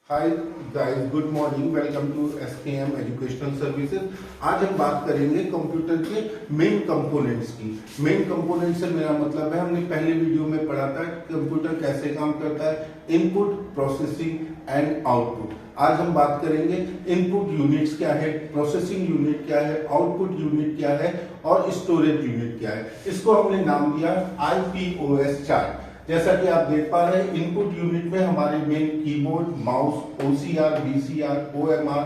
Hi guys, good morning. Welcome to SKM educational services. आज हम बात करेंगे कंप्यूटर के मेन कंपोनेंट्स की। मेन कंपोनेंट से मेरा मतलब है, हमने पहले वीडियो में पढ़ा था कंप्यूटर कैसे काम करता है, इनपुट, प्रोसेसिंग एंड आउटपुट। आज हम बात करेंगे इनपुट यूनिट्स क्या है, प्रोसेसिंग यूनिट क्या है, आउटपुट यूनिट क्या है और स्टोरेज यूनिट क्या है। इसको हमने नाम दिया IPOS चार्ट। जैसा कि आप देख पा रहे हैं, इनपुट यूनिट में हमारे main keyboard, mouse, OCR, VCR, OMR,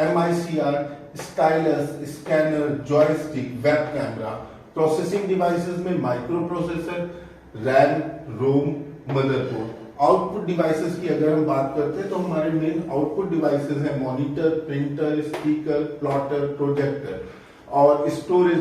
MICR, stylus, scanner, joystick, web camera. Processing devices में माइक्रो प्रोसेसर, रैम, रोम, मदरबोर्ड। आउटपुट डिवाइसेस की अगर हम बात करते हैं तो हमारे मेन आउटपुट डिवाइसेस हैं monitor, printer, speaker, plotter, projector. और स्टोरेज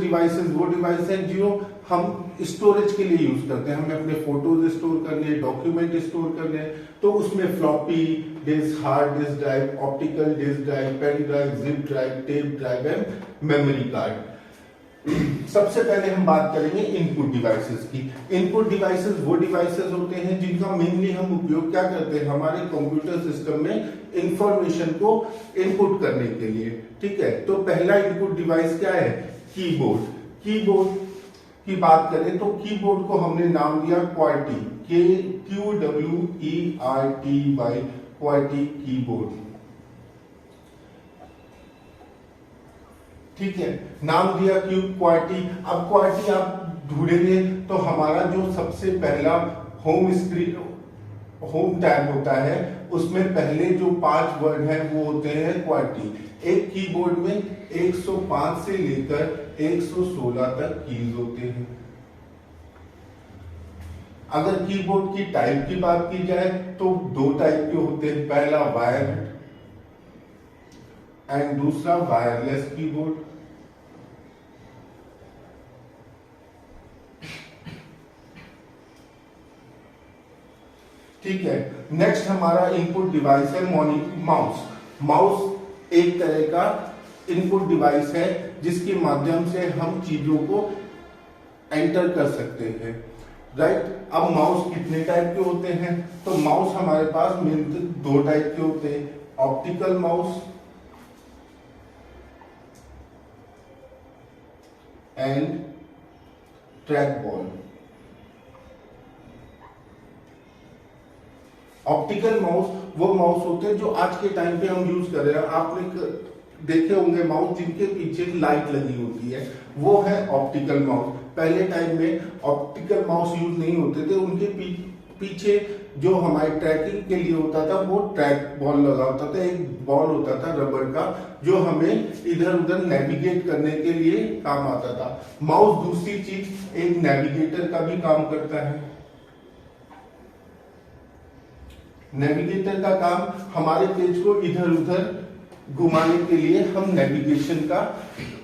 डिवाइसेस वो डिवाइस हैं जो हम स्टोरेज के लिए यूज करते हैं। हमें अपने फोटोज स्टोर करने, डॉक्यूमेंट स्टोर करने, तो उसमें floppy disk, hard disk drive, optical disk drive, pen drive, zip drive, tape drive and memory card. सबसे पहले हम बात करेंगे इनपुट डिवाइसेस की। इनपुट डिवाइसेस वो डिवाइसेस होते हैं जिनका मेनली हम उपयोग क्या करते हैं, हमारे कंप्यूटर सिस्टम में इंफॉर्मेशन को इनपुट करने के लिए। ठीक है, तो पहला इनपुट डिवाइस क्या है, कीबोर्ड। कीबोर्ड की बात करें तो कीबोर्ड को हमने नाम दिया QWERTY, QWERTY कीबोर्ड। ठीक है, नाम दिया QWERTY। अब QWERTY आप ढूंढेंगे तो हमारा जो सबसे पहला होम स्क्रीन, होम टैब होता है, उसमें पहले जो 5 वर्ड हैं वो होते हैं QWERTY। एक कीबोर्ड में 105 से लेकर 116 तक कीज होते हैं। अगर कीबोर्ड की टाइप की बात की जाए तो 2 टाइप के होते हैं, पहला वायर्ड एंड दूसरा वायरलेस कीबोर्ड। ठीक है, नेक्स्ट हमारा इनपुट डिवाइस है माउस। माउस एक तरह का इनपुट डिवाइस है जिसके माध्यम से हम चीजों को एंटर कर सकते हैं। राइट, अब माउस कितने टाइप के होते हैं, तो माउस हमारे पास मिलते 2 टाइप के होते हैं, optical mouse and track ball. Optical mouse वो माउस होते हैं जो आज के टाइम पे हम यूज कर रहे हैं। आपने देखे होंगे माउस जिनके पीछे लाइट लगी होती है, वो है ऑप्टिकल माउस। पहले टाइम में ऑप्टिकल माउस यूज नहीं होते थे, उनके पीछे जो हमारे ट्रैकिंग के लिए होता था वो ट्रैक बॉल लगा होता था। एक बॉल होता था रबर का जो हमें इधर उधर नेविगेट करने के लिए काम आता था। माउस दूसरी चीज एक नेविगेटर का भी काम करता है। नेविगेटर का काम हमारे पेज को इधर उधर घुमाने के लिए हम नेविगेशन का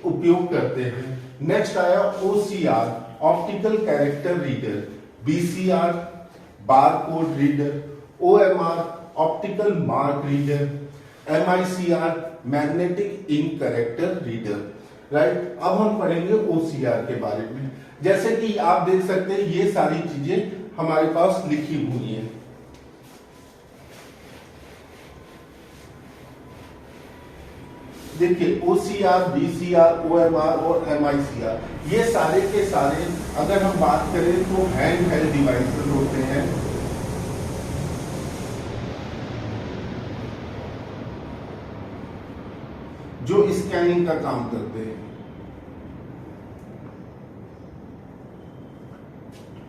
उपयोग करते हैं। नेक्स्ट आया OCR, optical character reader, BCR, barcode reader, OMR, optical mark reader, MICR, magnetic ink character reader. Right, अब हम पढ़ेंगे OCR के बारे में। जैसे कि आप देख सकते हैं ये सारी चीजें हमारे पास लिखी हुई हैं। देखिए OCR, BCR, OMR और MICR, ये सारे के सारे अगर हम बात करें तो हैंड हेल्ड डिवाइसेस होते हैं जो स्कैनिंग का काम करते हैं।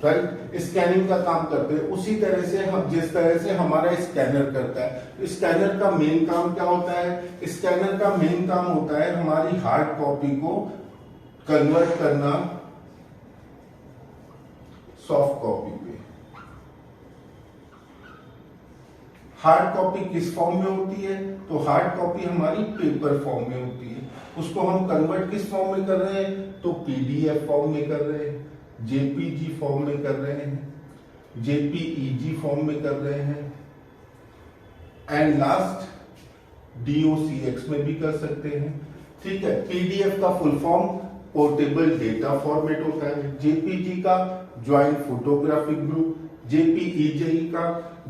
राइट, स्कैनिंग का काम करते हैं उसी तरह से हम, जिस तरह से हमारा स्कैनर करता है। स्कैनर का मेन काम क्या होता है, स्कैनर का मेन काम होता है हमारी हार्ड कॉपी को कन्वर्ट करना सॉफ्ट कॉपी पे। हार्ड कॉपी किस फॉर्म में होती है, तो हार्ड कॉपी हमारी पेपर फॉर्म में होती है। उसको हम कन्वर्ट किस फॉर्म में कर रहे हैं, तो PDF फॉर्म में कर रहे हैं, JPG फॉर्म में कर रहे हैं, JPEG फॉर्म में कर रहे हैं, एंड लास्ट DOCX में भी कर सकते हैं। ठीक है, PDF का full form portable data format होता है, JPG का ज्वाइंट फोटोग्राफिक ग्रुप, JPEG का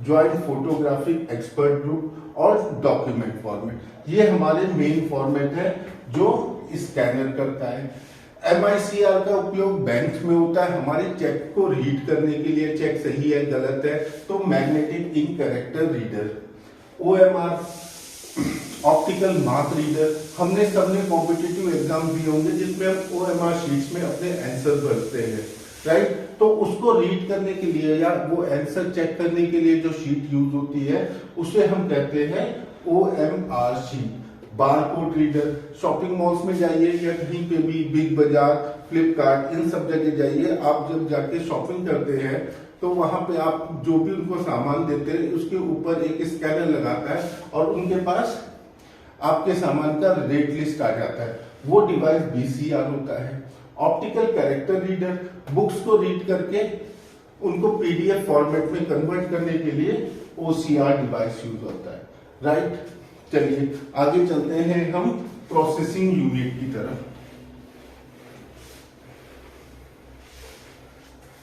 ज्वाइंट फोटोग्राफिक एक्सपर्ट ग्रुप और डॉक्यूमेंट फॉर्मेट। ये हमारे मेन फॉर्मेट है जो स्कैनर करता है। MICR का उपयोग बैंक में होता है हमारे चेक को रीड करने के लिए, चेक सही है गलत है तो magnetic ink character reader. OMR optical mark reader, हमने सबने कॉम्पिटिटिव एग्जाम दिए होंगे जिसमें हम OMR शीट्स में अपने आंसर भरते हैं, राइट। तो उसको रीड करने के लिए या वो आंसर चेक करने के लिए जो शीट यूज होती है उसे हम कहते हैं OMR sheet. Barcode reader, shopping malls में जाइए या कहीं पे भी, बिग बाजार, फ्लिपकार्ट, इन सब जगह जाइए, आप जब जाके शॉपिंग करते हैं तो वहां पे आप जो भी उनको सामान देते हैं उसके ऊपर एक स्कैनर लगाता है और उनके पास आपके सामान का रेट लिस्ट आ जाता है, वो डिवाइस BCR होता है। ऑप्टिकल कैरेक्टर रीडर, बुक्स को रीड करके उनको PDF फॉर्मेट में कन्वर्ट करने के लिए OCR डिवाइस यूज होता है, राइट। चलिए आगे चलते हैं हम प्रोसेसिंग यूनिट की तरफ।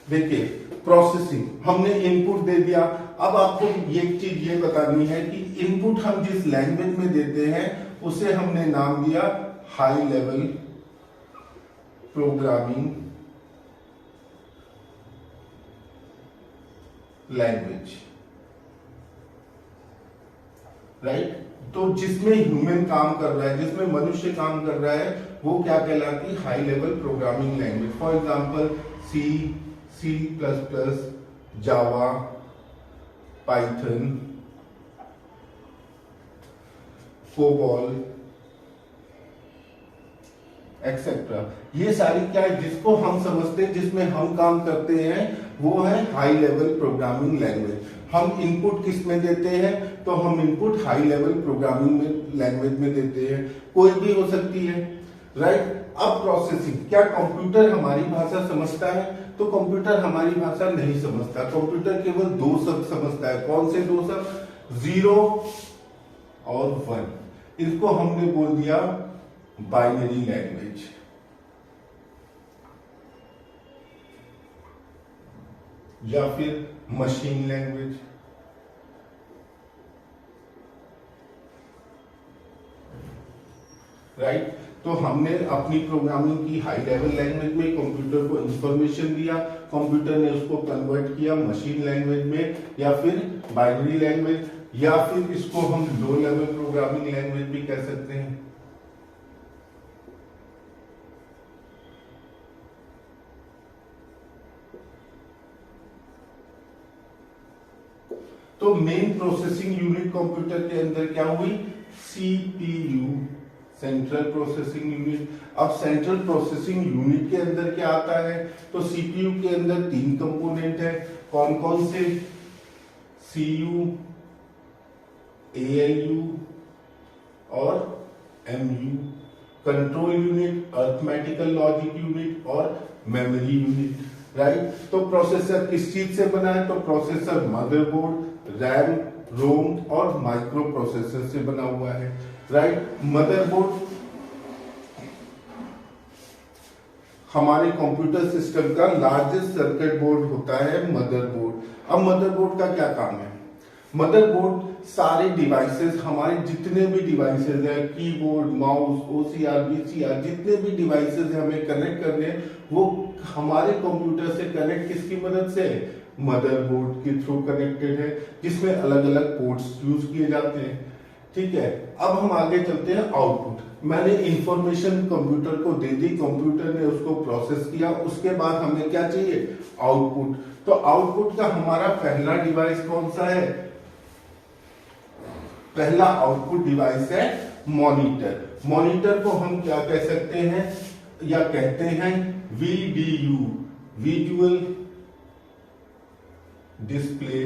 देखिए प्रोसेसिंग, हमने इनपुट दे दिया। अब आपको एक चीज ये बतानी है कि इनपुट हम जिस लैंग्वेज में देते हैं उसे हमने नाम दिया high level programming language, right. तो जिसमें ह्यूमन काम कर रहा है, जिसमें मनुष्य काम कर रहा है, वो क्या कहलाती है? High level programming language. For example C++, Java, Python, COBOL etcetera. ये सारी क्या है जिसको हम समझते हैं, जिसमें हम काम करते हैं, वो है हाई लेवल प्रोग्रामिंग लैंग्वेज। हम इनपुट किस में देते हैं? तो हम इनपुट हाई लेवल प्रोग्रामिंग में लैंग्वेज में देते हैं, कोई भी हो सकती है, राइट। अब प्रोसेसिंग, क्या कंप्यूटर हमारी भाषा समझता है? तो कंप्यूटर हमारी भाषा नहीं समझता। कंप्यूटर केवल दो शब्द समझता है। कौन से दो शब्द? 0 और 1। इसको हमने बोल दिया बाइनरी लैंग्वेज। या फिर मशीन लैंग्वेज, राइट। तो हमने अपनी प्रोग्रामिंग की हाई लेवल लैंग्वेज में, कंप्यूटर को इंफॉर्मेशन दिया, कंप्यूटर ने उसको कन्वर्ट किया मशीन लैंग्वेज में या फिर बाइनरी लैंग्वेज, या फिर इसको हम लो लेवल प्रोग्रामिंग लैंग्वेज भी कह सकते हैं। तो मेन प्रोसेसिंग यूनिट कंप्यूटर के अंदर क्या हुई? CPU, central processing unit. अब सेंट्रल प्रोसेसिंग यूनिट के अंदर क्या आता है? तो CPU के अंदर 3 कंपोनेंट है। कौन कौन से? CU, ALU और MU। Control unit, arithmetical logic unit और मेमोरी यूनिट, राइट। तो प्रोसेसर किस चीज से बना है? तो प्रोसेसर मदरबोर्ड, रैम, रोम और माइक्रो प्रोसेसर से बना हुआ है, राइट। मदरबोर्ड हमारे कंप्यूटर सिस्टम का लार्जेस्ट सर्किट बोर्ड होता है मदरबोर्ड। अब मदरबोर्ड का क्या काम है? मदरबोर्ड सारे डिवाइसेस, हमारे जितने भी डिवाइसेस हैं, कीबोर्ड, माउस, OCR, BCR, जितने भी डिवाइसेस हमें कनेक्ट करने हैं, वो हमारे कंप्यूटर से कनेक्ट किसकी मदद से? मदरबोर्ड के थ्रू कनेक्टेड है, जिसमें अलग अलग पोर्ट्स यूज किए जाते हैं, ठीक है। अब हम आगे चलते हैं आउटपुट। मैंने इंफॉर्मेशन कंप्यूटर को दे दी, कंप्यूटर ने उसको प्रोसेस किया, उसके बाद हमें क्या चाहिए? आउटपुट। तो आउटपुट का हमारा पहला डिवाइस कौन सा है? पहला आउटपुट डिवाइस है मॉनिटर। मॉनिटर को हम क्या कह सकते हैं या कहते हैं? VDU, विजुअल डिस्प्ले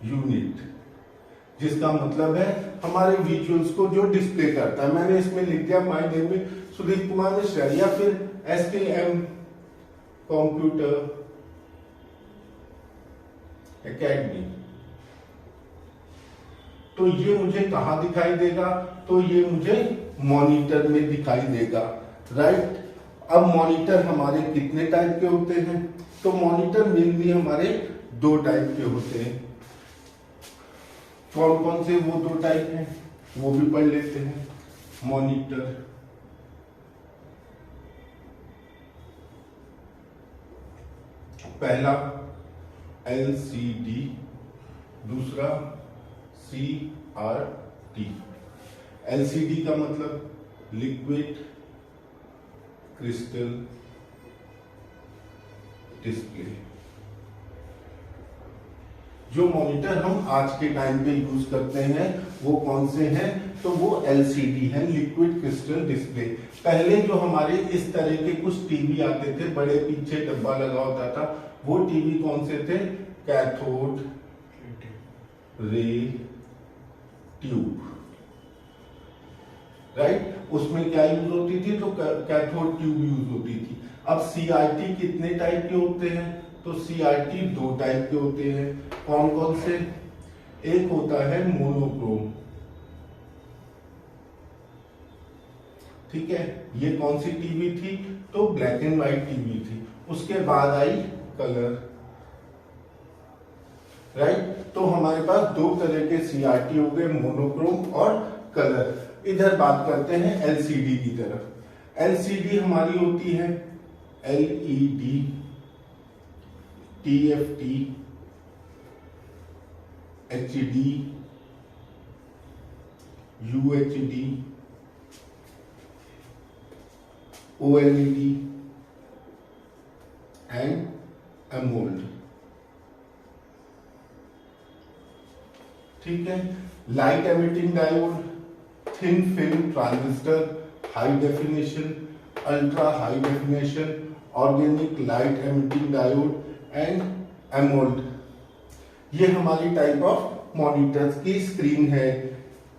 यूनिट, जिसका मतलब है हमारे विजुअल्स को जो डिस्प्ले करता है। मैंने इसमें लिख दिया माय नेम में सुदीप कुमार मिश्रा, या फिर STM कंप्यूटर एकेडमी। तो ये मुझे कहां दिखाई देगा? तो ये मुझे मॉनिटर में दिखाई देगा, राइट। अब मॉनिटर हमारे कितने टाइप के होते हैं? तो मॉनिटर मेनली हमारे दो टाइप के होते हैं। कौन कौन से वो दो टाइप हैं वो भी पढ़ लेते हैं। मॉनिटर, पहला LCD, दूसरा CRT। LCD का मतलब लिक्विड क्रिस्टल डिस्प्ले। जो मॉनिटर हम आज के टाइम पे यूज करते हैं वो कौन से हैं? तो वो LCD है, लिक्विड क्रिस्टल डिस्प्ले। पहले जो हमारे इस तरह के कुछ टीवी आते थे, बड़े पीछे डब्बा लगा होता था, वो टीवी कौन से थे? Cathode ray tube, right. उसमें क्या यूज होती थी? तो कैथोड ट्यूब यूज होती थी। अब CRT कितने टाइप के होते हैं? तो CRT दो टाइप के होते हैं। कौन कौन से? एक होता है मोनोक्रोम, ठीक है, ये कौन सी टीवी थी? तो ब्लैक एंड व्हाइट टीवी थी। उसके बाद आई कलर, राइट। तो हमारे पास दो तरह के CRT हो गए, मोनोक्रोम और कलर। इधर बात करते हैं LCD की तरफ। LCD हमारी होती है LED, TFT, HD, UHD, OLED and AMOLED, ठीक है। Light emitting diode, thin film transistor, high definition, ultra high definition, organic light emitting diode and AMOLED। ये हमारी टाइप ऑफ मॉनिटर्स की स्क्रीन है,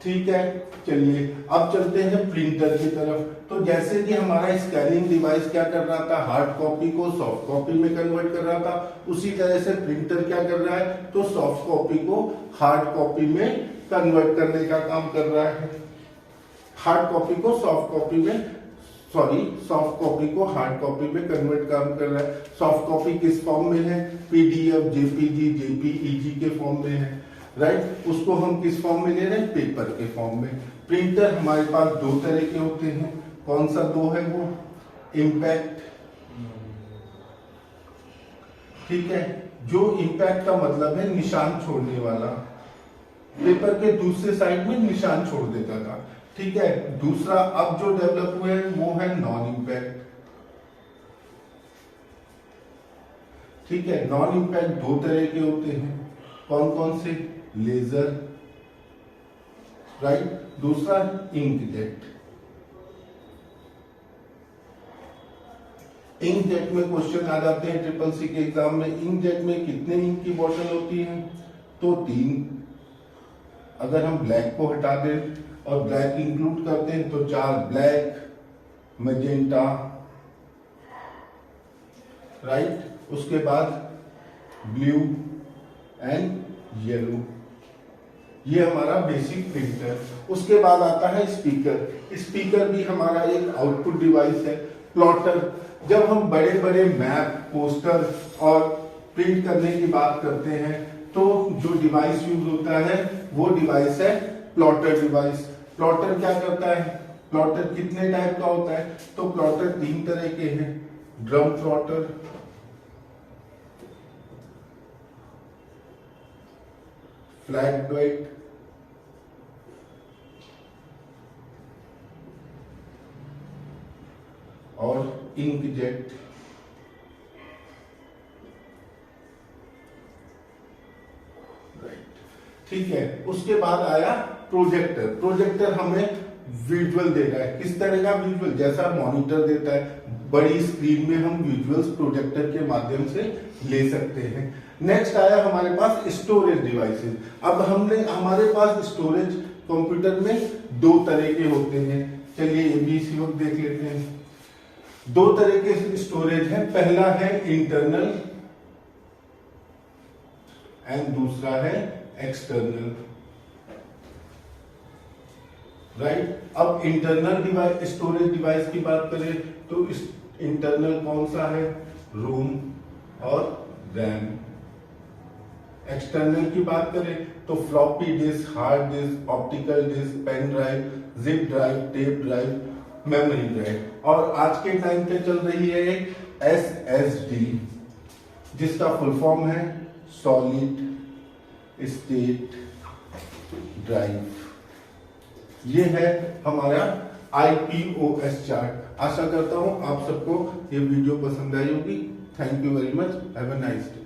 ठीक है। चलिए अब चलते हैं प्रिंटर की तरफ। तो जैसे कि हमारा स्कैनिंग डिवाइस क्या कर रहा था? हार्ड कॉपी को सॉफ्ट कॉपी में कन्वर्ट कर रहा था, उसी तरह से प्रिंटर क्या कर रहा है? तो सॉफ्ट कॉपी को हार्ड कॉपी में कन्वर्ट करने का काम कर रहा है। हार्ड कॉपी को सॉफ्ट कॉपी में, सॉफ्ट कॉपी को हार्ड कॉपी में कन्वर्ट काम कर रहा है। सॉफ्ट कॉपी किस फॉर्म में है? PDF, JPG, JPEG के फॉर्म में है, राइट। उसको हम किस फॉर्म में ले रहे हैं? पेपर के फॉर्म में। प्रिंटर हमारे पास दो तरह के होते हैं। कौन सा दो है वो? इम्पैक्ट, ठीक है। जो इम्पैक्ट का मतलब है निशान छोड़ने वाला, पेपर के दूसरे साइड में निशान छोड़ देता था, ठीक है। दूसरा अब जो डेवलप हुआ है वो है नॉन इम्पैक्ट, ठीक है। नॉन इम्पैक्ट दो तरह के होते हैं। कौन कौन से? Laser, right. दूसरा इंकजेट। इंकजेट में क्वेश्चन आ जाते हैं SSC के एग्जाम में। इंकजेट में कितने इंक की बॉटल होती है? तो 3। अगर हम ब्लैक को हटा दें और ब्लैक इंक्लूड करते हैं तो 4, ब्लैक, मैजेंटा, राइट। उसके बाद ब्लू एंड येलो। ये हमारा बेसिक प्रिंटर। उसके बाद आता है स्पीकर। स्पीकर भी हमारा एक आउटपुट डिवाइस है। प्लॉटर, जब हम बड़े बड़े मैप, पोस्टर और प्रिंट करने की बात करते हैं तो जो डिवाइस यूज होता है वो डिवाइस है प्लॉटर डिवाइस। प्लॉटर क्या करता है? प्लॉटर कितने टाइप का होता है? तो प्लॉटर 3 तरह के हैं। ड्रम प्लॉटर, फ्लैट ब्लैक, और इंकजेट। ठीक है। उसके बाद आया प्रोजेक्टर। प्रोजेक्टर हमें विजुअल दे रहा है। किस तरह का विजुअल? जैसा मॉनिटर देता है, बड़ी स्क्रीन में हम विजुअल्स प्रोजेक्टर के माध्यम से ले सकते हैं। नेक्स्ट आया हमारे पास स्टोरेज डिवाइसेस। अब हमारे पास स्टोरेज कंप्यूटर में 2 तरह के होते हैं। चलिए ये भी इसी वक्त देख लेते हैं। 2 तरह के स्टोरेज है। पहला है इंटरनल एंड दूसरा है एक्सटर्नल, राइट। अब इंटरनल डिवाइस, स्टोरेज डिवाइस की बात करें तो इंटरनल कौन सा है? रोम, और रैम। एक्सटर्नल की बात करें तो floppy disk, hard disk, optical disk, pen drive, zip drive, tape drive, memory drive. और आज के टाइम पे चल रही है एक SSD, जिसका फुल फॉर्म है सॉलिड स्टेट ड्राइव। ये है हमारा IPOS चार्ट। आशा करता हूं आप सबको ये वीडियो पसंद आई होगी। Thank you very much. Have a nice day.